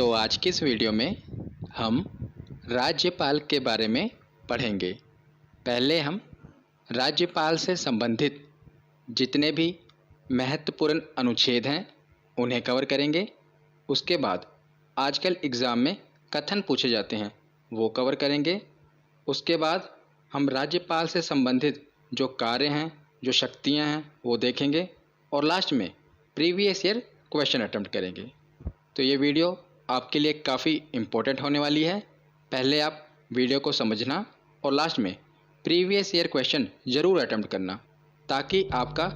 तो आज की इस वीडियो में हम राज्यपाल के बारे में पढ़ेंगे। पहले हम राज्यपाल से संबंधित जितने भी महत्वपूर्ण अनुच्छेद हैं उन्हें कवर करेंगे। उसके बाद आजकल एग्ज़ाम में कथन पूछे जाते हैं वो कवर करेंगे। उसके बाद हम राज्यपाल से संबंधित जो कार्य हैं, जो शक्तियां हैं वो देखेंगे और लास्ट में प्रीवियस ईयर क्वेश्चन अटेम्प्ट करेंगे। तो ये वीडियो आपके लिए काफ़ी इम्पोर्टेंट होने वाली है। पहले आप वीडियो को समझना और लास्ट में प्रीवियस ईयर क्वेश्चन ज़रूर अटेम्प्ट करना ताकि आपका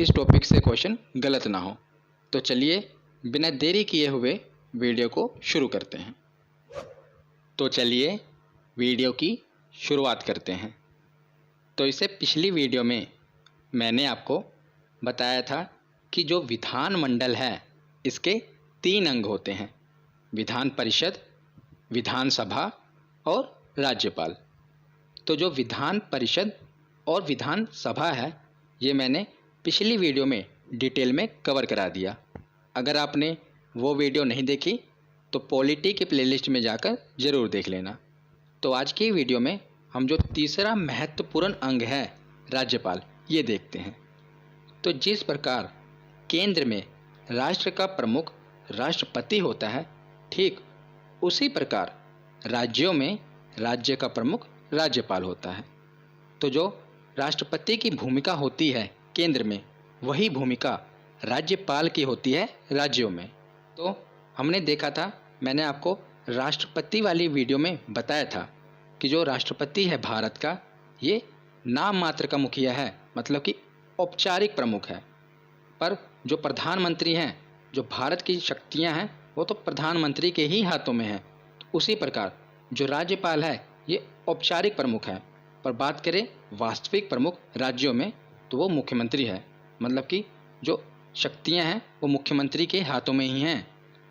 इस टॉपिक से क्वेश्चन गलत ना हो। तो चलिए बिना देरी किए हुए वीडियो को शुरू करते हैं। तो चलिए वीडियो की शुरुआत करते हैं। तो इससे पिछली वीडियो में मैंने आपको बताया था कि जो विधानमंडल है इसके 3 अंग होते हैं, विधान परिषद, विधानसभा और राज्यपाल। तो जो विधान परिषद और विधानसभा है ये मैंने पिछली वीडियो में डिटेल में कवर करा दिया। अगर आपने वो वीडियो नहीं देखी तो पॉलिटी के प्लेलिस्ट में जाकर ज़रूर देख लेना। तो आज की वीडियो में हम जो तीसरा महत्वपूर्ण अंग है राज्यपाल ये देखते हैं। तो जिस प्रकार केंद्र में राष्ट्र का प्रमुख राष्ट्रपति होता है, ठीक उसी प्रकार राज्यों में राज्य का प्रमुख राज्यपाल होता है। तो जो राष्ट्रपति की भूमिका होती है केंद्र में, वही भूमिका राज्यपाल की होती है राज्यों में। तो हमने देखा था, मैंने आपको राष्ट्रपति वाली वीडियो में बताया था कि जो राष्ट्रपति है भारत का ये नाम मात्र का मुखिया है, मतलब कि औपचारिक प्रमुख है। पर जो प्रधानमंत्री हैं, जो भारत की शक्तियां हैं वो तो प्रधानमंत्री के ही हाथों में हैं। उसी प्रकार जो राज्यपाल है ये औपचारिक प्रमुख है। पर बात करें वास्तविक प्रमुख राज्यों में तो वो मुख्यमंत्री है, मतलब कि जो शक्तियां हैं वो मुख्यमंत्री के हाथों में ही हैं।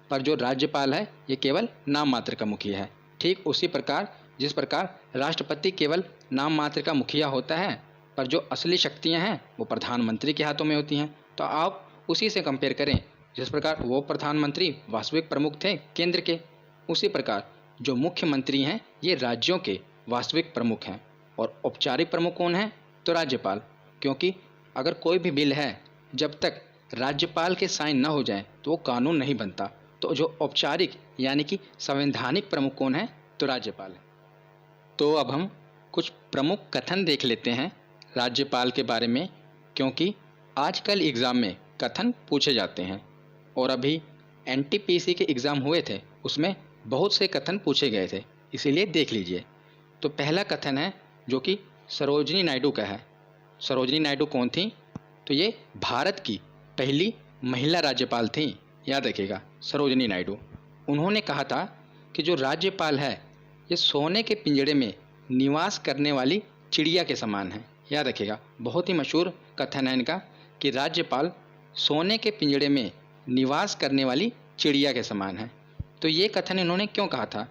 पर जो राज्यपाल है ये केवल नाम मात्र का मुखिया है। ठीक उसी प्रकार जिस प्रकार राष्ट्रपति केवल नाम मात्र का मुखिया होता है, पर जो असली शक्तियां हैं वो प्रधानमंत्री के हाथों में होती हैं। तो आप उसी से कंपेयर करें, जिस प्रकार वो प्रधानमंत्री वास्तविक प्रमुख थे केंद्र के, उसी प्रकार जो मुख्यमंत्री हैं ये राज्यों के वास्तविक प्रमुख हैं। और औपचारिक प्रमुख कौन है? तो राज्यपाल। क्योंकि अगर कोई भी बिल है जब तक राज्यपाल के साइन न हो जाए तो वो कानून नहीं बनता। तो जो औपचारिक यानी कि संवैधानिक प्रमुख कौन है? तो राज्यपाल है। तो अब हम कुछ प्रमुख कथन देख लेते हैं राज्यपाल के बारे में, क्योंकि आजकल एग्ज़ाम में कथन पूछे जाते हैं और अभी एनटीपीसी के एग्ज़ाम हुए थे उसमें बहुत से कथन पूछे गए थे, इसीलिए देख लीजिए। तो पहला कथन है जो कि सरोजिनी नायडू का है। सरोजिनी नायडू कौन थी? तो ये भारत की पहली महिला राज्यपाल थी, याद रखिएगा, सरोजिनी नायडू। उन्होंने कहा था कि जो राज्यपाल है ये सोने के पिंजड़े में निवास करने वाली चिड़िया के समान है। याद रखिएगा, बहुत ही मशहूर कथन है इनका कि राज्यपाल सोने के पिंजड़े में निवास करने वाली चिड़िया के समान है। तो ये कथन इन्होंने क्यों कहा था?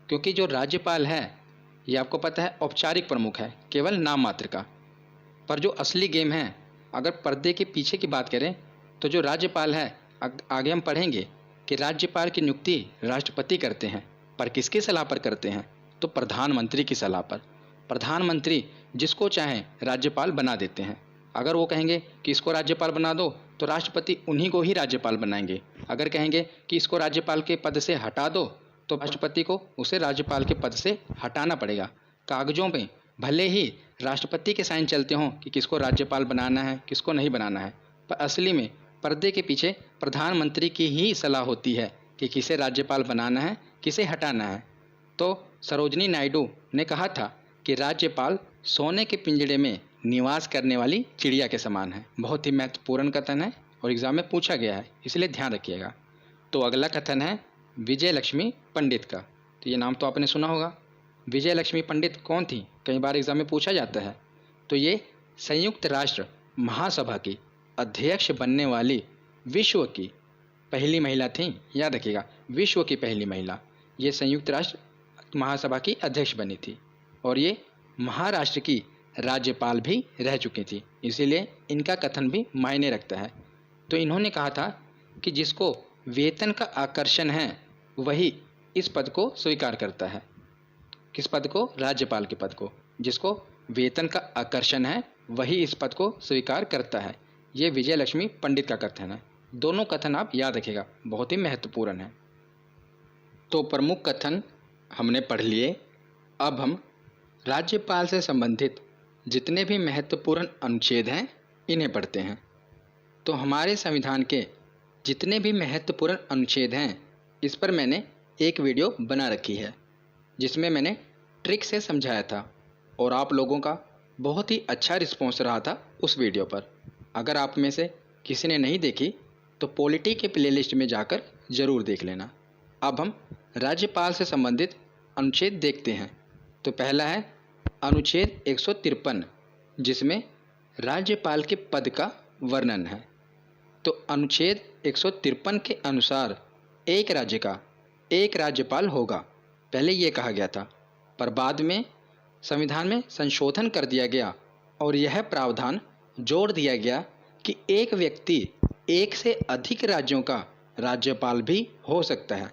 क्योंकि जो राज्यपाल है ये आपको पता है औपचारिक प्रमुख है, केवल नाम मात्र का। पर जो असली गेम है, अगर पर्दे के पीछे की बात करें तो जो राज्यपाल है, आगे हम पढ़ेंगे कि राज्यपाल की नियुक्ति राष्ट्रपति करते हैं, पर किसकी सलाह पर करते हैं? तो प्रधानमंत्री की सलाह पर। प्रधानमंत्री जिसको चाहें राज्यपाल बना देते हैं। अगर वो कहेंगे कि इसको राज्यपाल बना दो तो राष्ट्रपति उन्हीं को ही राज्यपाल बनाएंगे। अगर कहेंगे कि इसको राज्यपाल के पद से हटा दो तो राष्ट्रपति को उसे राज्यपाल के पद से हटाना पड़ेगा। कागजों में भले ही राष्ट्रपति के साइन चलते हों कि किसको राज्यपाल बनाना है, किसको नहीं बनाना है, पर असली में पर्दे के पीछे प्रधानमंत्री की ही सलाह होती है कि किसे राज्यपाल बनाना है, किसे हटाना है। तो सरोजिनी नायडू ने कहा था कि राज्यपाल सोने के पिंजड़े में निवास करने वाली चिड़िया के समान है। बहुत ही महत्वपूर्ण कथन है और एग्ज़ाम में पूछा गया है, इसलिए ध्यान रखिएगा। तो अगला कथन है विजय लक्ष्मी पंडित का। तो ये नाम तो आपने सुना होगा। विजय लक्ष्मी पंडित कौन थी? कई बार एग्ज़ाम में पूछा जाता है। तो ये संयुक्त राष्ट्र महासभा की अध्यक्ष बनने वाली विश्व की पहली महिला थी। याद रखिएगा, विश्व की पहली महिला ये संयुक्त राष्ट्र महासभा की अध्यक्ष बनी थी और ये महाराष्ट्र की राज्यपाल भी रह चुकी थी, इसीलिए इनका कथन भी मायने रखता है। तो इन्होंने कहा था कि जिसको वेतन का आकर्षण है वही इस पद को स्वीकार करता है। किस पद को? राज्यपाल के पद को। जिसको वेतन का आकर्षण है वही इस पद को स्वीकार करता है। ये विजय लक्ष्मी पंडित का कथन है। दोनों कथन आप याद रखिएगा, बहुत ही महत्वपूर्ण है। तो प्रमुख कथन हमने पढ़ लिए। अब हम राज्यपाल से संबंधित जितने भी महत्वपूर्ण अनुच्छेद हैं इन्हें पढ़ते हैं। तो हमारे संविधान के जितने भी महत्वपूर्ण अनुच्छेद हैं इस पर मैंने एक वीडियो बना रखी है जिसमें मैंने ट्रिक से समझाया था और आप लोगों का बहुत ही अच्छा रिस्पॉन्स रहा था उस वीडियो पर। अगर आप में से किसी ने नहीं देखी तो पॉलिटी के प्लेलिस्ट में जाकर ज़रूर देख लेना। अब हम राज्यपाल से संबंधित अनुच्छेद देखते हैं। तो पहला है अनुच्छेद 153 जिसमें राज्यपाल के पद का वर्णन है। तो अनुच्छेद 153 के अनुसार एक राज्य का एक राज्यपाल होगा। पहले ये कहा गया था, पर बाद में संविधान में संशोधन कर दिया गया और यह प्रावधान जोड़ दिया गया कि एक व्यक्ति एक से अधिक राज्यों का राज्यपाल भी हो सकता है।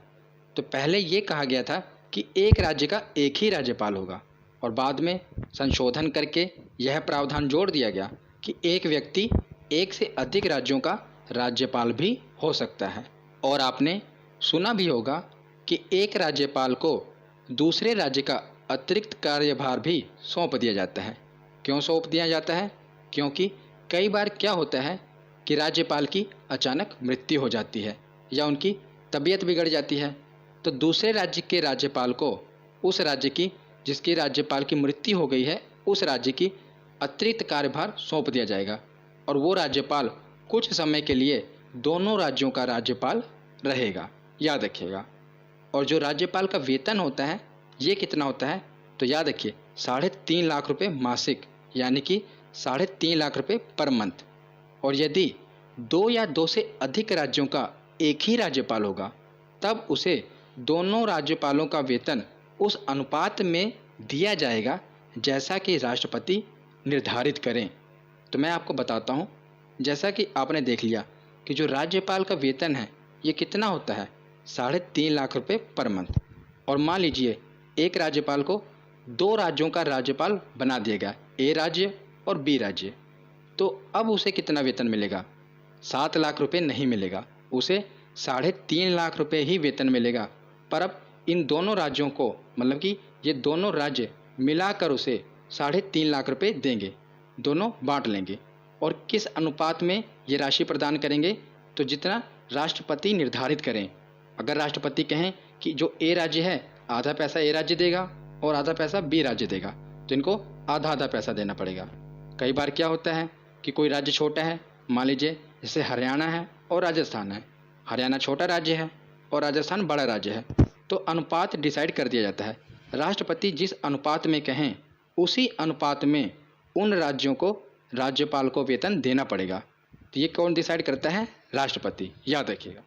तो पहले ये कहा गया था कि एक राज्य का एक ही राज्यपाल होगा और बाद में संशोधन करके यह प्रावधान जोड़ दिया गया कि एक व्यक्ति एक से अधिक राज्यों का राज्यपाल भी हो सकता है। और आपने सुना भी होगा कि एक राज्यपाल को दूसरे राज्य का अतिरिक्त कार्यभार भी सौंप दिया जाता है। क्यों सौंप दिया जाता है? क्योंकि कई बार क्या होता है कि राज्यपाल की अचानक मृत्यु हो जाती है या उनकी तबीयत बिगड़ जाती है, तो दूसरे राज्य के राज्यपाल को उस राज्य की जिसकी राज्यपाल की मृत्यु हो गई है उस राज्य की अतिरिक्त कार्यभार सौंप दिया जाएगा और वो राज्यपाल कुछ समय के लिए दोनों राज्यों का राज्यपाल रहेगा। याद रखिएगा। और जो राज्यपाल का वेतन होता है ये कितना होता है? तो याद रखिए 3.5 लाख रुपये मासिक, यानी कि 3.5 लाख रुपये पर मंथ। और यदि 2 या 2 से अधिक राज्यों का एक ही राज्यपाल होगा तब उसे दोनों राज्यपालों का वेतन उस अनुपात में दिया जाएगा जैसा कि राष्ट्रपति निर्धारित करें। तो मैं आपको बताता हूँ, जैसा कि आपने देख लिया कि जो राज्यपाल का वेतन है ये कितना होता है? 3.5 लाख रुपये पर मंथ। और मान लीजिए एक राज्यपाल को 2 राज्यों का राज्यपाल बना दिया गया, ए राज्य और बी राज्य, तो अब उसे कितना वेतन मिलेगा? 7 लाख रुपये नहीं मिलेगा, उसे 3.5 लाख रुपये ही वेतन मिलेगा। पर अब इन दोनों राज्यों को, मतलब कि ये दोनों राज्य मिलाकर उसे 3.5 लाख रुपये देंगे, दोनों बांट लेंगे। और किस अनुपात में ये राशि प्रदान करेंगे? तो जितना राष्ट्रपति निर्धारित करें। अगर राष्ट्रपति कहें कि जो ए राज्य है आधा पैसा ए राज्य देगा और आधा पैसा बी राज्य देगा, तो इनको आधा आधा पैसा देना पड़ेगा। कई बार क्या होता है कि कोई राज्य छोटा है, मान लीजिए जैसे हरियाणा है और राजस्थान है, हरियाणा छोटा राज्य है और राजस्थान बड़ा राज्य है, तो अनुपात डिसाइड कर दिया जाता है। राष्ट्रपति जिस अनुपात में कहें उसी अनुपात में उन राज्यों को राज्यपाल को वेतन देना पड़ेगा। तो ये कौन डिसाइड करता है? राष्ट्रपति। याद रखिएगा।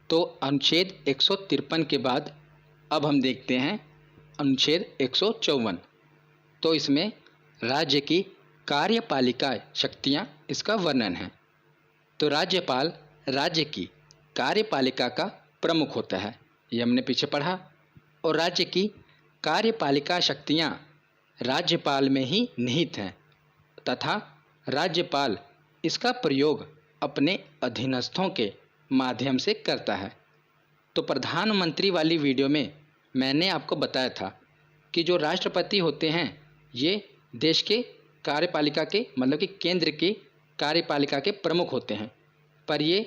तो अनुच्छेद 153 के बाद अब हम देखते हैं अनुच्छेद 154। तो इसमें राज्य की कार्यपालिका शक्तियाँ, इसका वर्णन है। तो राज्यपाल राज्य की कार्यपालिका का प्रमुख होता है, ये हमने पीछे पढ़ा। और राज्य की कार्यपालिका शक्तियाँ राज्यपाल में ही निहित हैं तथा राज्यपाल इसका प्रयोग अपने अधीनस्थों के माध्यम से करता है। तो प्रधानमंत्री वाली वीडियो में मैंने आपको बताया था कि जो राष्ट्रपति होते हैं ये देश के कार्यपालिका के, मतलब कि केंद्र की कार्यपालिका के प्रमुख होते हैं, पर ये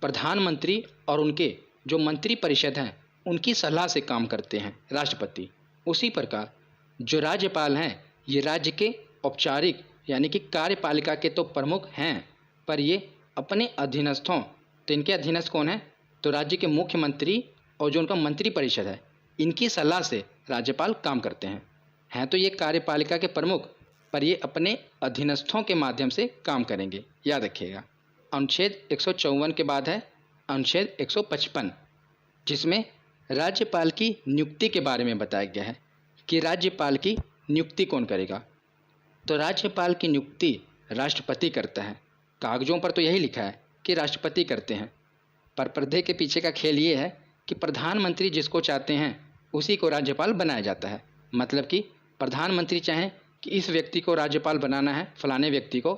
प्रधानमंत्री और उनके जो मंत्री परिषद हैं उनकी सलाह से काम करते हैं राष्ट्रपति। उसी प्रकार जो राज्यपाल हैं ये राज्य के औपचारिक यानी कि कार्यपालिका के तो प्रमुख हैं, पर ये अपने अधीनस्थों, तो इनके अधीनस्थ कौन है? तो राज्य के मुख्यमंत्री और जो उनका मंत्री परिषद है इनकी सलाह से राज्यपाल काम करते हैं तो ये कार्यपालिका के प्रमुख, पर ये अपने अधीनस्थों के माध्यम से काम करेंगे। याद रखिएगा। अनुच्छेद 154 के बाद है अनुच्छेद 155 जिसमें राज्यपाल की नियुक्ति के बारे में बताया गया है कि राज्यपाल की नियुक्ति कौन करेगा। तो राज्यपाल की नियुक्ति राष्ट्रपति करता है। कागजों पर तो यही लिखा है कि राष्ट्रपति करते हैं, पर पर्दे के पीछे का खेल ये है कि प्रधानमंत्री जिसको चाहते हैं उसी को राज्यपाल बनाया जाता है। मतलब कि प्रधानमंत्री चाहें कि इस व्यक्ति को राज्यपाल बनाना है, फलाने व्यक्ति को,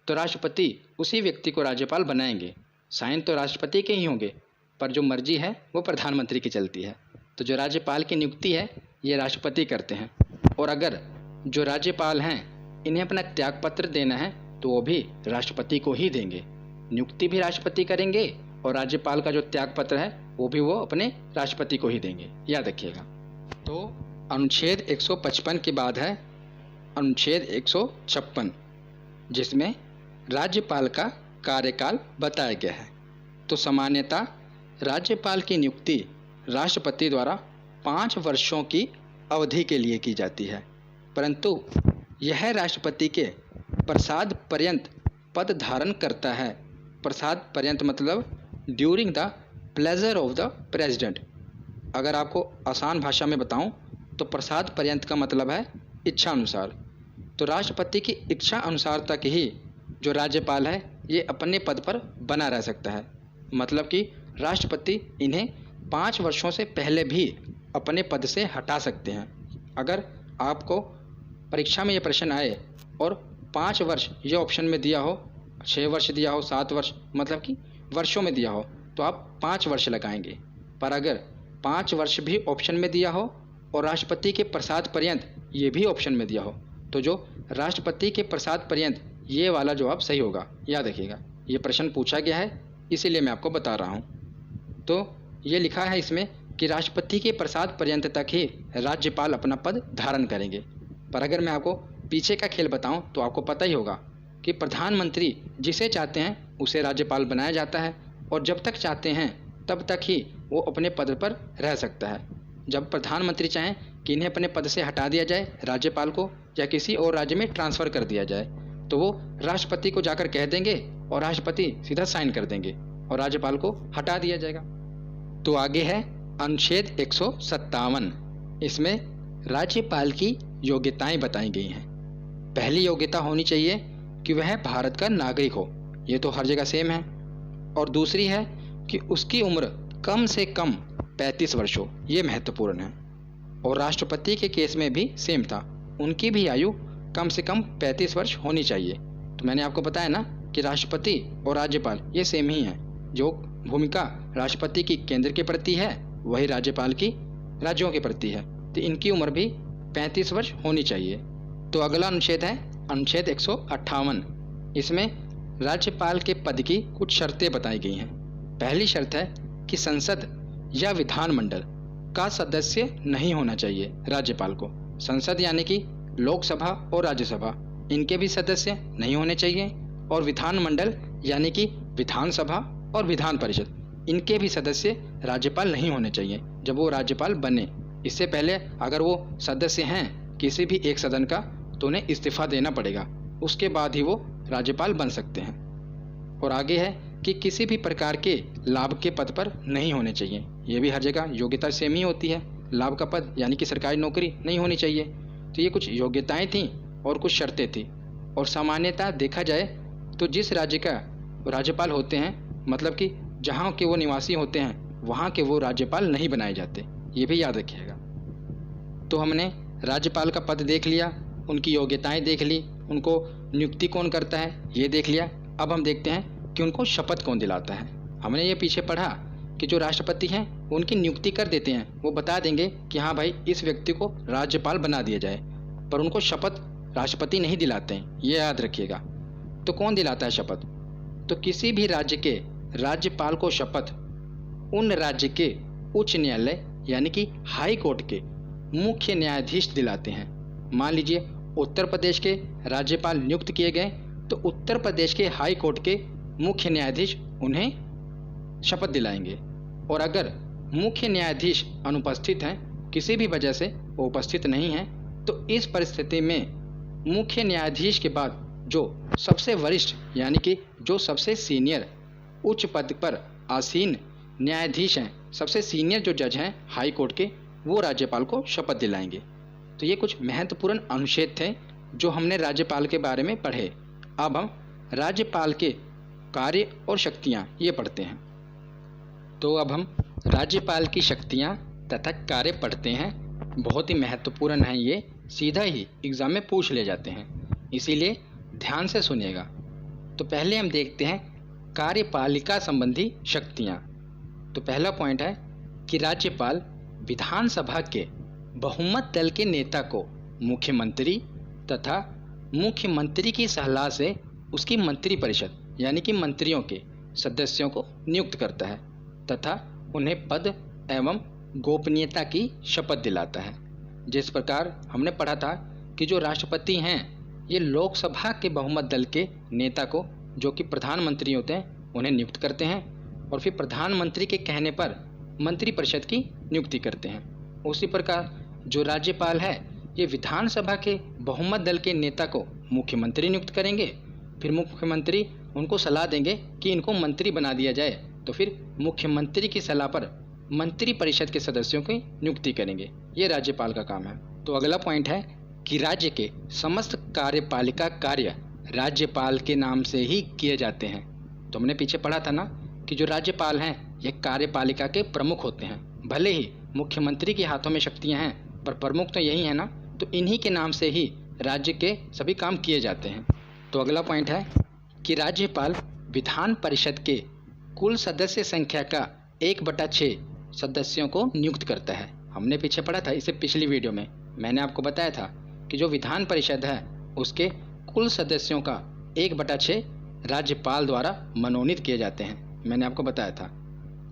तो राष्ट्रपति उसी व्यक्ति को राज्यपाल बनाएंगे। साइन तो राष्ट्रपति के ही होंगे, पर जो मर्जी है वो प्रधानमंत्री की चलती है। तो जो राज्यपाल की नियुक्ति है ये राष्ट्रपति करते हैं। और अगर जो राज्यपाल हैं इन्हें अपना त्यागपत्र देना है तो वो भी राष्ट्रपति को ही देंगे। नियुक्ति भी राष्ट्रपति करेंगे और राज्यपाल का जो त्यागपत्र है वो भी वो अपने राष्ट्रपति को ही देंगे, याद रखिएगा। तो अनुच्छेद 155 के बाद है अनुच्छेद 156, जिसमें राज्यपाल का कार्यकाल बताया गया है। तो सामान्यतः राज्यपाल की नियुक्ति राष्ट्रपति द्वारा 5 वर्षों की अवधि के लिए की जाती है, परंतु यह राष्ट्रपति के प्रसाद पर्यंत पद धारण करता है। प्रसाद पर्यंत मतलब during the pleasure of the president. अगर आपको आसान भाषा में बताऊं तो प्रसाद पर्यंत का मतलब है इच्छा अनुसार। तो राष्ट्रपति की इच्छा अनुसार तक ही जो राज्यपाल है ये अपने पद पर बना रह सकता है। मतलब कि राष्ट्रपति इन्हें 5 वर्षों से पहले भी अपने पद से हटा सकते हैं। अगर आपको परीक्षा में ये प्रश्न आए और 5 वर्ष ये ऑप्शन में दिया हो, 6 वर्ष दिया हो, 7 वर्ष, मतलब कि वर्षों में दिया हो, तो आप 5 वर्ष लगाएंगे। पर अगर 5 वर्ष भी ऑप्शन में दिया हो और राष्ट्रपति के प्रसाद पर्यंत ये भी ऑप्शन में दिया हो, तो जो राष्ट्रपति के प्रसाद पर्यंत ये वाला जवाब सही होगा, याद रखिएगा। ये प्रश्न पूछा गया है इसीलिए मैं आपको बता रहा हूँ। तो ये लिखा है इसमें कि राष्ट्रपति के प्रसाद पर्यंत तक ही राज्यपाल अपना पद धारण करेंगे। पर अगर मैं आपको पीछे का खेल बताऊं तो आपको पता ही होगा कि प्रधानमंत्री जिसे चाहते हैं उसे राज्यपाल बनाया जाता है और जब तक चाहते हैं तब तक ही वो अपने पद पर रह सकता है। जब प्रधानमंत्री चाहें कि इन्हें अपने पद से हटा दिया जाए राज्यपाल को या किसी और राज्य में ट्रांसफ़र कर दिया जाए, तो वो राष्ट्रपति को जाकर कह देंगे और राष्ट्रपति सीधा साइन कर देंगे और राज्यपाल को हटा दिया जाएगा। तो आगे है अनुच्छेद 157। इसमें राज्यपाल की योग्यताएं बताई गई हैं। पहली योग्यता होनी चाहिए कि वह भारत का नागरिक हो, ये तो हर जगह सेम है। और दूसरी है कि उसकी उम्र कम से कम 35 वर्ष हो, ये महत्वपूर्ण है। और राष्ट्रपति के केस में भी सेम था, उनकी भी आयु कम से कम 35 वर्ष होनी चाहिए। तो मैंने आपको बताया ना कि राष्ट्रपति और राज्यपाल ये सेम ही हैं। जो भूमिका राष्ट्रपति की केंद्र के प्रति है वही राज्यपाल की राज्यों के प्रति है। तो इनकी उम्र भी 35 वर्ष होनी चाहिए। तो अगला अनुच्छेद है अनुच्छेद 158। इसमें राज्यपाल के पद की कुछ शर्तें बताई गई हैं। पहली शर्त है कि संसद या विधानमंडल का सदस्य नहीं होना चाहिए राज्यपाल को। संसद यानी कि लोकसभा और राज्यसभा, इनके भी सदस्य नहीं होने चाहिए। और विधानमंडल यानी कि विधानसभा और विधान परिषद, इनके भी सदस्य राज्यपाल नहीं होने चाहिए जब वो राज्यपाल बने। इससे पहले अगर वो सदस्य हैं किसी भी एक सदन का तो उन्हें इस्तीफा देना पड़ेगा, उसके बाद ही वो राज्यपाल बन सकते हैं। और आगे है कि किसी भी प्रकार के लाभ के पद पर नहीं होने चाहिए। ये भी हर जगह योग्यता सेम ही होती है। लाभ का पद यानी कि सरकारी नौकरी नहीं होनी चाहिए। तो ये कुछ योग्यताएं थीं और कुछ शर्तें थी। और सामान्यतः देखा जाए तो जिस राज्य का राज्यपाल होते हैं, मतलब कि जहाँ के वो निवासी होते हैं वहाँ के वो राज्यपाल नहीं बनाए जाते, ये भी याद रखिएगा। तो हमने राज्यपाल का पद देख लिया, उनकी योग्यताएं देख ली, उनको नियुक्ति कौन करता है ये देख लिया। अब हम देखते हैं कि उनको शपथ कौन दिलाता है। हमने ये पीछे पढ़ा कि जो राष्ट्रपति हैं वो उनकी नियुक्ति कर देते हैं, वो बता देंगे कि हाँ भाई इस व्यक्ति को राज्यपाल बना दिया जाए, पर उनको शपथ राष्ट्रपति नहीं दिलाते हैं, ये याद रखिएगा। तो कौन दिलाता है शपथ? तो किसी भी राज्य के राज्यपाल को शपथ उन राज्य के उच्च न्यायालय यानी कि हाई कोर्ट के मुख्य न्यायाधीश दिलाते हैं। मान लीजिए उत्तर प्रदेश के राज्यपाल नियुक्त किए गए तो उत्तर प्रदेश के हाई कोर्ट के मुख्य न्यायाधीश उन्हें शपथ दिलाएंगे। और अगर मुख्य न्यायाधीश अनुपस्थित हैं, किसी भी वजह से वो उपस्थित नहीं हैं, तो इस परिस्थिति में मुख्य न्यायाधीश के बाद जो सबसे वरिष्ठ यानी कि जो सबसे सीनियर उच्च पद पर आसीन न्यायाधीश हैं, सबसे सीनियर जो जज हैं हाई कोर्ट के, वो राज्यपाल को शपथ दिलाएंगे। तो ये कुछ महत्वपूर्ण अनुच्छेद थे जो हमने राज्यपाल के बारे में पढ़े। अब हम राज्यपाल के कार्य और शक्तियाँ ये पढ़ते हैं। तो अब हम राज्यपाल की शक्तियाँ तथा कार्य पढ़ते हैं। बहुत ही महत्वपूर्ण है, ये सीधा ही एग्ज़ाम में पूछ ले जाते हैं, इसीलिए ध्यान से सुनिएगा। तो पहले हम देखते हैं कार्यपालिका संबंधी शक्तियाँ। तो पहला पॉइंट है कि राज्यपाल विधानसभा के बहुमत दल के नेता को मुख्यमंत्री तथा मुख्यमंत्री की सलाह से उसकी मंत्रिपरिषद यानी कि मंत्रियों के सदस्यों को नियुक्त करता है तथा उन्हें पद एवं गोपनीयता की शपथ दिलाता है। जिस प्रकार हमने पढ़ा था कि जो राष्ट्रपति हैं ये लोकसभा के बहुमत दल के नेता को, जो कि प्रधानमंत्री होते हैं, उन्हें नियुक्त करते हैं और फिर प्रधानमंत्री के कहने पर मंत्रिपरिषद की नियुक्ति करते हैं। उसी प्रकार जो राज्यपाल है ये विधानसभा के बहुमत दल के नेता को मुख्यमंत्री नियुक्त करेंगे, फिर मुख्यमंत्री उनको सलाह देंगे कि इनको मंत्री बना दिया जाए, तो फिर मुख्यमंत्री की सलाह पर मंत्रिपरिषद के सदस्यों की नियुक्ति करेंगे। ये राज्यपाल का काम है। तो अगला पॉइंट है कि राज्य के समस्त कार्यपालिका कार्य राज्यपाल के नाम से ही किए जाते हैं। तो हमने पीछे पढ़ा था ना कि जो राज्यपाल हैं ये कार्यपालिका के प्रमुख होते हैं। भले ही मुख्यमंत्री के हाथों में शक्तियां हैं, पर प्रमुख तो यही है ना, तो इन्हीं के नाम से ही राज्य के सभी काम किए जाते हैं। तो अगला पॉइंट है कि राज्यपाल विधान परिषद के कुल सदस्य संख्या का 1/6 सदस्यों को नियुक्त करता है। हमने पीछे पढ़ा था, इसे पिछली वीडियो में मैंने आपको बताया था कि जो विधान परिषद है उसके कुल सदस्यों का 1/6 राज्यपाल द्वारा मनोनीत किए जाते हैं, मैंने आपको बताया था।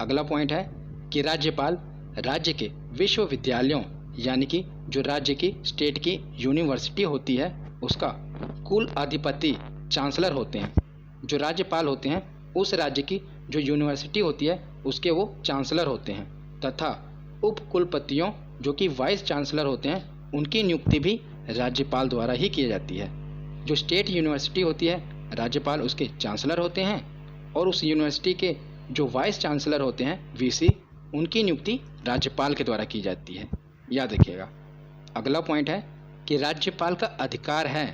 अगला पॉइंट है कि राज्यपाल राज्य के विश्वविद्यालयों यानी कि जो राज्य की स्टेट की यूनिवर्सिटी होती है उसका कुल अधिपति चांसलर होते हैं। जो राज्यपाल होते हैं उस राज्य की जो यूनिवर्सिटी होती है उसके वो चांसलर होते हैं तथा उपकुलपतियों जो कि वाइस चांसलर होते हैं उनकी नियुक्ति भी राज्यपाल द्वारा ही की जाती है। जो स्टेट यूनिवर्सिटी होती है राज्यपाल उसके चांसलर होते हैं और उस यूनिवर्सिटी के जो वाइस चांसलर होते हैं वीसी, उनकी नियुक्ति राज्यपाल के द्वारा की जाती है, याद रखिएगा। अगला पॉइंट है कि राज्यपाल का अधिकार है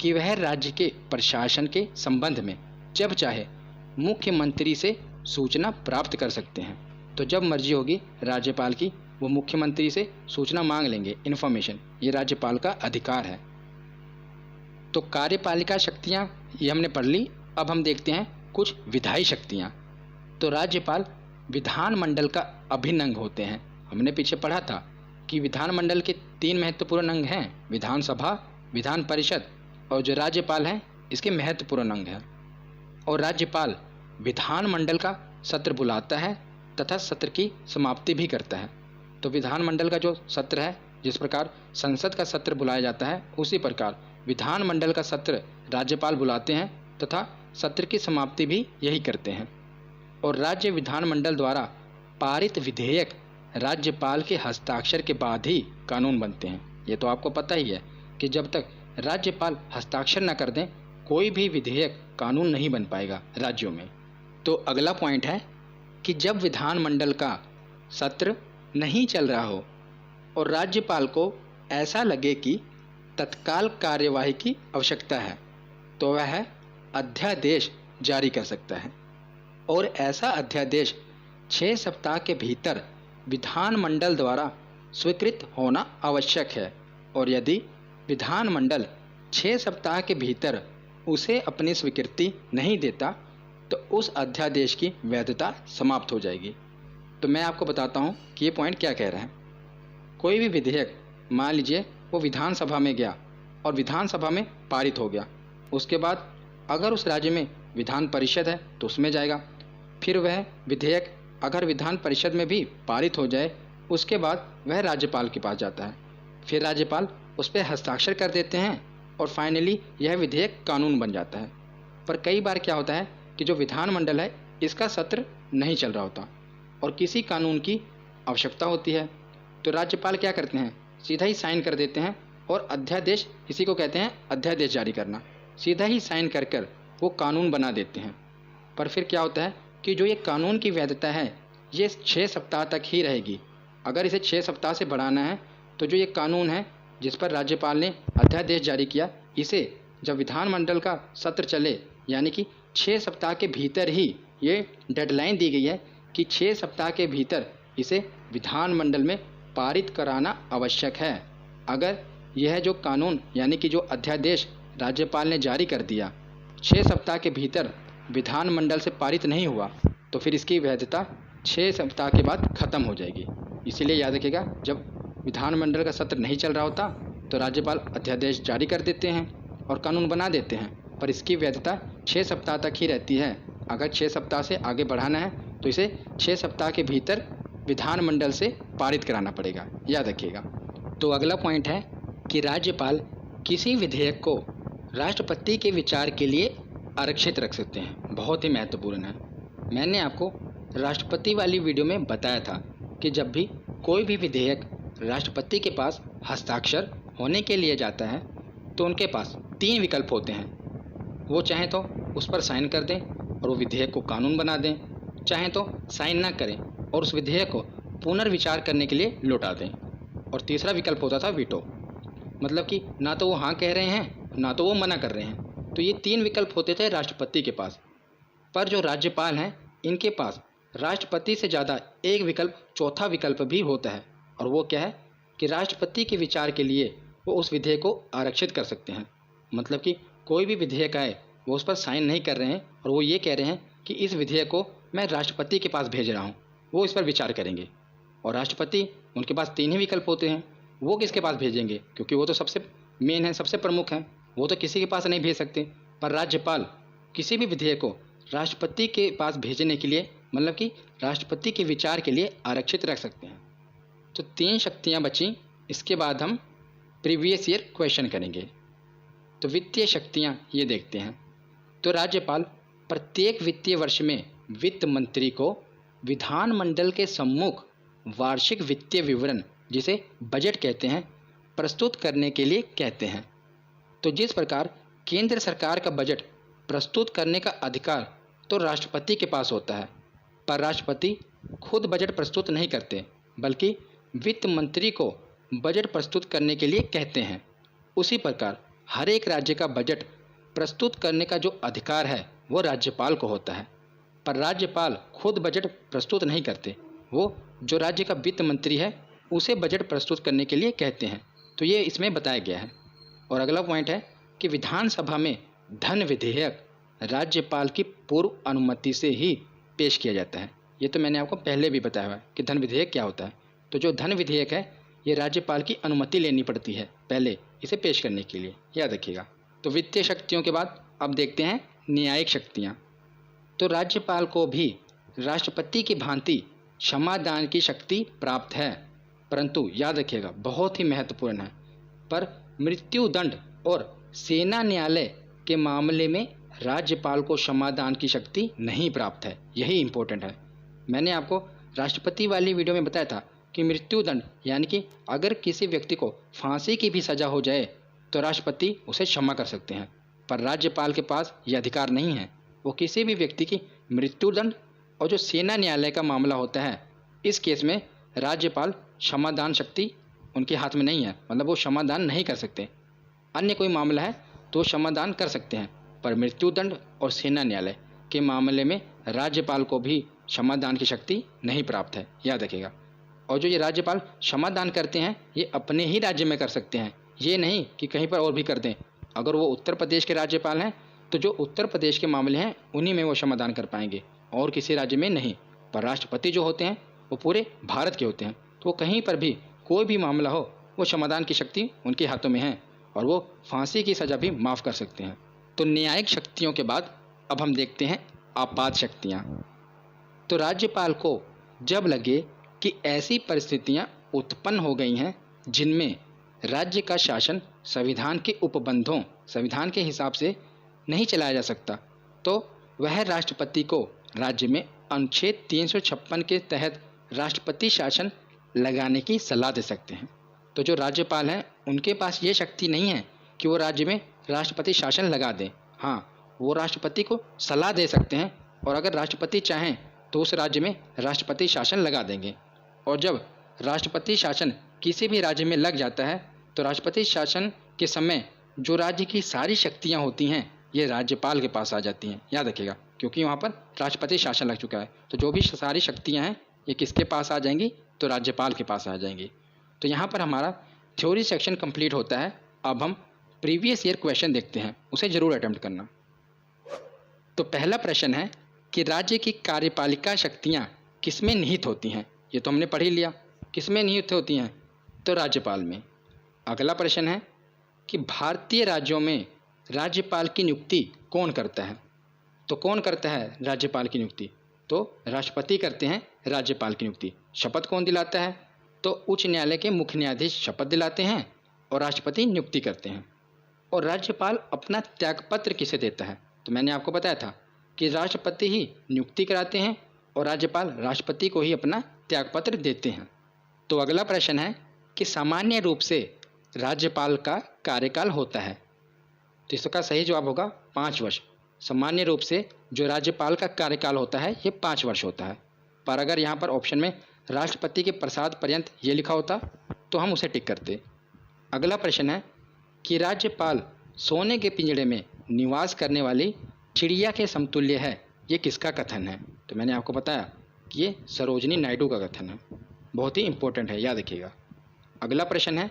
कि वह राज्य के प्रशासन के संबंध में जब चाहे मुख्यमंत्री से सूचना प्राप्त कर सकते हैं। तो जब मर्जी होगी राज्यपाल की वो मुख्यमंत्री से सूचना मांग लेंगे, इन्फॉर्मेशन, ये राज्यपाल का अधिकार है। तो कार्यपालिका शक्तियाँ ये हमने पढ़ ली। अब हम देखते हैं कुछ विधायी शक्तियाँ। तो राज्यपाल विधानमंडल का अभिन्न अंग होते हैं। हमने पीछे पढ़ा था कि विधानमंडल के 3 महत्वपूर्ण अंग हैं, विधानसभा, विधान परिषद और जो राज्यपाल हैं इसके महत्वपूर्ण अंग हैं। और राज्यपाल विधानमंडल का सत्र बुलाता है तथा सत्र की समाप्ति भी करता है। तो विधानमंडल का जो सत्र है, जिस प्रकार संसद का सत्र बुलाया जाता है, उसी प्रकार विधानमंडल का सत्र राज्यपाल बुलाते हैं तथा सत्र की समाप्ति भी यही करते हैं। और राज्य विधानमंडल द्वारा पारित विधेयक राज्यपाल के हस्ताक्षर के बाद ही कानून बनते हैं। ये तो आपको पता ही है कि जब तक राज्यपाल हस्ताक्षर न कर दें कोई भी विधेयक कानून नहीं बन पाएगा राज्यों में। तो अगला पॉइंट है कि जब विधानमंडल का सत्र नहीं चल रहा हो और राज्यपाल को ऐसा लगे कि तत्काल कार्यवाही की आवश्यकता है तो वह अध्यादेश जारी कर सकता है। और ऐसा अध्यादेश 6 सप्ताह के भीतर विधानमंडल द्वारा स्वीकृत होना आवश्यक है। और यदि विधानमंडल 6 सप्ताह के भीतर उसे अपनी स्वीकृति नहीं देता तो उस अध्यादेश की वैधता समाप्त हो जाएगी। तो मैं आपको बताता हूँ कि ये पॉइंट क्या कह रहा है। कोई भी विधेयक, मान लीजिए वो विधानसभा में गया और विधानसभा में पारित हो गया, उसके बाद अगर उस राज्य में विधान परिषद है तो उसमें जाएगा, फिर वह विधेयक अगर विधान परिषद में भी पारित हो जाए उसके बाद वह राज्यपाल के पास जाता है, फिर राज्यपाल उस पर हस्ताक्षर कर देते हैं और फाइनली यह विधेयक कानून बन जाता है। पर कई बार क्या होता है कि जो विधानमंडल है इसका सत्र नहीं चल रहा होता और किसी कानून की आवश्यकता होती है, तो राज्यपाल क्या करते हैं, सीधा ही साइन कर देते हैं और अध्यादेश, इसी को कहते हैं अध्यादेश जारी करना, सीधा ही साइन कर कर वो कानून बना देते हैं। पर फिर क्या होता है कि जो ये कानून की वैधता है ये 6 सप्ताह तक ही रहेगी। अगर इसे 6 सप्ताह से बढ़ाना है तो जो ये कानून है जिस पर राज्यपाल ने अध्यादेश जारी किया, इसे जब विधानमंडल का सत्र चले यानी कि 6 सप्ताह के भीतर ही, ये डेडलाइन दी गई है कि 6 सप्ताह के भीतर इसे विधानमंडल में पारित कराना आवश्यक है। अगर यह जो कानून यानी कि जो अध्यादेश राज्यपाल ने जारी कर दिया 6 सप्ताह के भीतर विधानमंडल से पारित नहीं हुआ तो फिर इसकी वैधता 6 सप्ताह के बाद ख़त्म हो जाएगी। इसीलिए याद रखिएगा, जब विधानमंडल का सत्र नहीं चल रहा होता तो राज्यपाल अध्यादेश जारी कर देते हैं और कानून बना देते हैं, पर इसकी वैधता 6 सप्ताह तक ही रहती है। अगर 6 सप्ताह से आगे बढ़ाना है तो इसे 6 सप्ताह के भीतर विधानमंडल से पारित कराना पड़ेगा, याद रखिएगा। तो अगला पॉइंट है कि राज्यपाल किसी विधेयक को राष्ट्रपति के विचार के लिए आरक्षित रख सकते हैं। बहुत ही महत्वपूर्ण है। मैंने आपको राष्ट्रपति वाली वीडियो में बताया था कि जब भी कोई भी विधेयक राष्ट्रपति के पास हस्ताक्षर होने के लिए जाता है तो उनके पास 3 विकल्प होते हैं। वो चाहें तो उस पर साइन कर दें और वो विधेयक को कानून बना दें, चाहें तो साइन ना करें और उस विधेयक को पुनर्विचार करने के लिए लौटा दें। और तीसरा विकल्प होता था वीटो, मतलब कि ना तो वो हाँ कह रहे हैं ना तो वो मना कर रहे हैं। तो ये 3 विकल्प होते थे राष्ट्रपति के पास। पर जो राज्यपाल हैं इनके पास राष्ट्रपति से ज़्यादा एक विकल्प, चौथा विकल्प भी होता है, और वो क्या है कि राष्ट्रपति के विचार के लिए वो उस विधेयक को आरक्षित कर सकते हैं। मतलब कि कोई भी विधेयक आए वो उस पर साइन नहीं कर रहे हैं और वो ये कह रहे हैं कि इस विधेयक को मैं राष्ट्रपति के पास भेज रहा हूँ, वो इस पर विचार करेंगे। और राष्ट्रपति, उनके पास 3 ही विकल्प होते हैं, वो किसके पास भेजेंगे, क्योंकि वो तो सबसे मेन है, सबसे प्रमुख हैं, वो तो किसी के पास नहीं भेज सकते। पर राज्यपाल किसी भी विधेयक को राष्ट्रपति के पास भेजने के लिए, मतलब कि राष्ट्रपति के विचार के लिए आरक्षित रख सकते हैं। तो 3 शक्तियाँ बची। इसके बाद हम प्रीवियस ईयर क्वेश्चन करेंगे। तो वित्तीय शक्तियाँ ये देखते हैं। तो राज्यपाल प्रत्येक वित्तीय वर्ष में वित्त मंत्री को विधानमंडल के सम्मुख वार्षिक वित्तीय विवरण, जिसे बजट कहते हैं, प्रस्तुत करने के लिए कहते हैं। तो जिस प्रकार केंद्र सरकार का बजट प्रस्तुत करने का अधिकार तो राष्ट्रपति के पास होता है, पर राष्ट्रपति खुद बजट प्रस्तुत नहीं करते, बल्कि वित्त मंत्री को बजट प्रस्तुत करने के लिए कहते हैं। उसी प्रकार हर एक राज्य का बजट प्रस्तुत करने का जो अधिकार है वो राज्यपाल को होता है, पर राज्यपाल खुद बजट प्रस्तुत नहीं करते, वो जो राज्य का वित्त मंत्री है उसे बजट प्रस्तुत करने के लिए कहते हैं। तो ये इसमें बताया गया है। और अगला पॉइंट है कि विधानसभा में धन विधेयक राज्यपाल की पूर्व अनुमति से ही पेश किया जाता है। ये तो मैंने आपको पहले भी बताया है कि धन विधेयक क्या होता है। तो जो धन विधेयक है ये राज्यपाल की अनुमति लेनी पड़ती है पहले इसे पेश करने के लिए, याद रखिएगा। तो वित्तीय शक्तियों के बाद अब देखते हैं न्यायिक शक्तियाँ। तो राज्यपाल को भी राष्ट्रपति की भांति क्षमादान की शक्ति प्राप्त है, परंतु याद रखिएगा बहुत ही महत्वपूर्ण है, पर मृत्युदंड और सेना न्यायालय के मामले में राज्यपाल को क्षमादान की शक्ति नहीं प्राप्त है। यही इम्पोर्टेंट है। मैंने आपको राष्ट्रपति वाली वीडियो में बताया था कि मृत्युदंड यानी कि अगर किसी व्यक्ति को फांसी की भी सज़ा हो जाए तो राष्ट्रपति उसे क्षमा कर सकते हैं, पर राज्यपाल के पास ये अधिकार नहीं है। वो किसी भी व्यक्ति की मृत्युदंड और जो सेना न्यायालय का मामला होता है इस केस में राज्यपाल क्षमादान शक्ति उनके हाथ में नहीं है, मतलब वो क्षमादान नहीं कर सकते। अन्य कोई मामला है तो क्षमादान कर सकते हैं, पर मृत्युदंड और सेना न्यायालय के मामले में राज्यपाल को भी क्षमादान की शक्ति नहीं प्राप्त है, याद रखिएगा। और जो ये राज्यपाल क्षमादान करते हैं ये अपने ही राज्य में कर सकते हैं, ये नहीं कि कहीं पर और भी कर दें। अगर वो उत्तर प्रदेश के राज्यपाल हैं तो जो उत्तर प्रदेश के मामले हैं उन्हीं में वो क्षमादान कर पाएंगे और किसी राज्य में नहीं। पर राष्ट्रपति जो होते हैं वो पूरे भारत के होते हैं, तो वो कहीं पर भी कोई भी मामला हो वो क्षमादान की शक्ति उनके हाथों में है और वो फांसी की सज़ा भी माफ़ कर सकते हैं। तो न्यायिक शक्तियों के बाद अब हम देखते हैं आपात शक्तियाँ। तो राज्यपाल को जब लगे कि ऐसी परिस्थितियाँ उत्पन्न हो गई हैं जिनमें राज्य का शासन संविधान के उपबंधों, संविधान के हिसाब से नहीं चलाया जा सकता, तो वह राष्ट्रपति को राज्य में अनुच्छेद 356 के तहत राष्ट्रपति शासन लगाने की सलाह दे सकते हैं। तो जो राज्यपाल हैं उनके पास ये शक्ति नहीं है कि वो राज्य में राष्ट्रपति शासन लगा दें। हाँ, वो राष्ट्रपति को सलाह दे सकते हैं और अगर राष्ट्रपति चाहें तो उस राज्य में राष्ट्रपति शासन लगा देंगे। और जब राष्ट्रपति शासन किसी भी राज्य में लग जाता है तो राष्ट्रपति शासन के समय जो राज्य की सारी शक्तियाँ होती हैं ये राज्यपाल के पास आ जाती हैं, याद रखिएगा, क्योंकि वहाँ पर राष्ट्रपति शासन लग चुका है। तो जो भी सारी शक्तियाँ हैं ये किसके पास आ जाएंगी, तो राज्यपाल के पास आ जाएंगी। तो यहाँ पर हमारा थ्योरी सेक्शन कंप्लीट होता है। अब हम प्रीवियस ईयर क्वेश्चन देखते हैं, उसे ज़रूर अटेम्प्ट करना। तो पहला प्रश्न है कि राज्य की कार्यपालिका शक्तियाँ किसमें निहित होती हैं। ये तो हमने पढ़ ही लिया, किसमें निहित होती हैं, तो राज्यपाल में। अगला प्रश्न है कि भारतीय राज्यों में राज्यपाल की नियुक्ति कौन करता है। तो कौन करता है राज्यपाल की नियुक्ति, तो राष्ट्रपति करते हैं राज्यपाल की नियुक्ति। शपथ कौन दिलाता है, तो उच्च न्यायालय के मुख्य न्यायाधीश शपथ दिलाते हैं और राष्ट्रपति नियुक्ति करते हैं। और राज्यपाल अपना त्यागपत्र किसे देता है, तो मैंने आपको बताया था कि राष्ट्रपति ही नियुक्ति कराते हैं और राज्यपाल राष्ट्रपति को ही अपना त्यागपत्र देते हैं। तो अगला प्रश्न है कि सामान्य रूप से राज्यपाल का कार्यकाल होता है, तो इसका सही जवाब होगा 5 वर्ष। सामान्य रूप से जो राज्यपाल का कार्यकाल होता है ये 5 वर्ष होता है। पर अगर यहाँ पर ऑप्शन में राष्ट्रपति के प्रसाद पर्यंत ये लिखा होता तो हम उसे टिक करते। अगला प्रश्न है कि राज्यपाल सोने के पिंजड़े में निवास करने वाली चिड़िया के समतुल्य है, ये किसका कथन है, तो मैंने आपको बताया कि ये सरोजिनी नायडू का कथन है। बहुत ही इंपॉर्टेंट है, याद रखिएगा। अगला प्रश्न है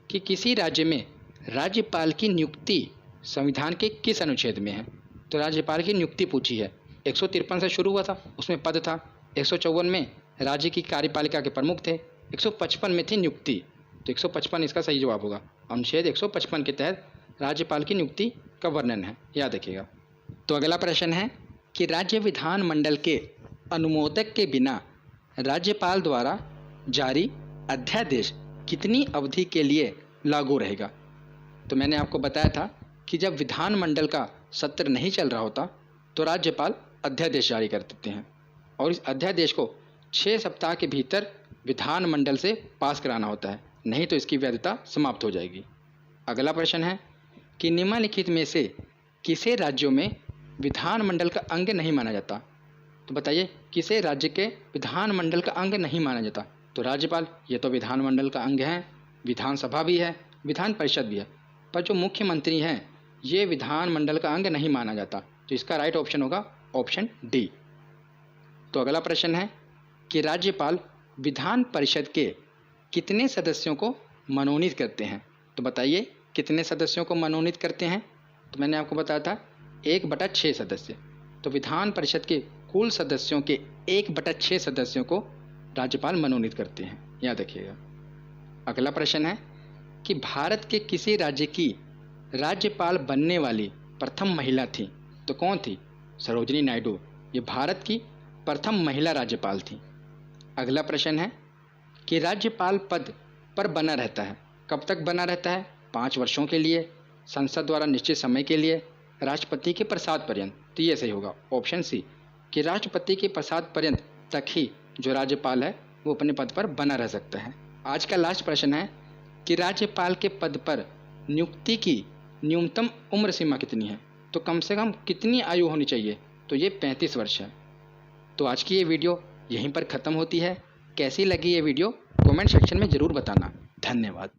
कि किसी राज्य में राज्यपाल की नियुक्ति संविधान के किस अनुच्छेद में है, तो राज्यपाल की नियुक्ति पूछी है। 153 से शुरू हुआ था, उसमें पद था। 154 में राज्य की कार्यपालिका के प्रमुख थे। 155 में थी नियुक्ति, तो 155 इसका सही जवाब होगा। अनुच्छेद 155 के तहत राज्यपाल की नियुक्ति का वर्णन है, याद रखिएगा। तो अगला प्रश्न है कि राज्य विधानमंडल के अनुमोदक के बिना राज्यपाल द्वारा जारी अध्यादेश कितनी अवधि के लिए लागू रहेगा। तो मैंने आपको बताया था कि जब विधानमंडल का सत्र नहीं चल रहा होता तो राज्यपाल अध्यादेश जारी कर देते हैं और इस अध्यादेश को 6 सप्ताह के भीतर विधानमंडल से पास कराना होता है, नहीं तो इसकी वैधता समाप्त हो जाएगी। अगला प्रश्न है कि निम्नलिखित में से किसे राज्यों में विधानमंडल का अंग नहीं माना जाता, तो बताइए किसे राज्य के विधानमंडल का अंग नहीं माना जाता, तो राज्यपाल। ये तो विधानमंडल का अंग है, विधानसभा भी है, विधान परिषद भी है, पर जो मुख्यमंत्री हैं ये विधानमंडल का अंग नहीं माना जाता, तो इसका राइट ऑप्शन होगा ऑप्शन डी। तो अगला प्रश्न है कि राज्यपाल विधान परिषद के कितने सदस्यों को मनोनीत करते हैं, तो बताइए कितने सदस्यों को मनोनीत करते हैं, तो मैंने आपको बताया था 1/6 सदस्य। तो विधान परिषद के कुल सदस्यों के 1/6 सदस्यों को राज्यपाल मनोनीत करते हैं, याद रखिएगा। अगला प्रश्न है कि भारत के किसी राज्य की राज्यपाल बनने वाली प्रथम महिला थी, तो कौन थी, सरोजिनी नायडू। ये भारत की प्रथम महिला राज्यपाल थी। अगला प्रश्न है कि राज्यपाल पद पर बना रहता है, कब तक बना रहता है, 5 वर्षों के लिए, संसद द्वारा निश्चित समय के लिए, राष्ट्रपति के प्रसाद पर्यंत। तो ये सही होगा ऑप्शन सी कि राष्ट्रपति के प्रसाद पर्यंत तक ही जो राज्यपाल है वो अपने पद पर बना रह सकता है। आज का लास्ट प्रश्न है कि राज्यपाल के पद पर नियुक्ति की न्यूनतम उम्र सीमा कितनी है, तो कम से कम कितनी आयु होनी चाहिए, तो ये 35 वर्ष है। तो आज की ये वीडियो यहीं पर ख़त्म होती है। कैसी लगी ये वीडियो कमेंट सेक्शन में ज़रूर बताना। धन्यवाद।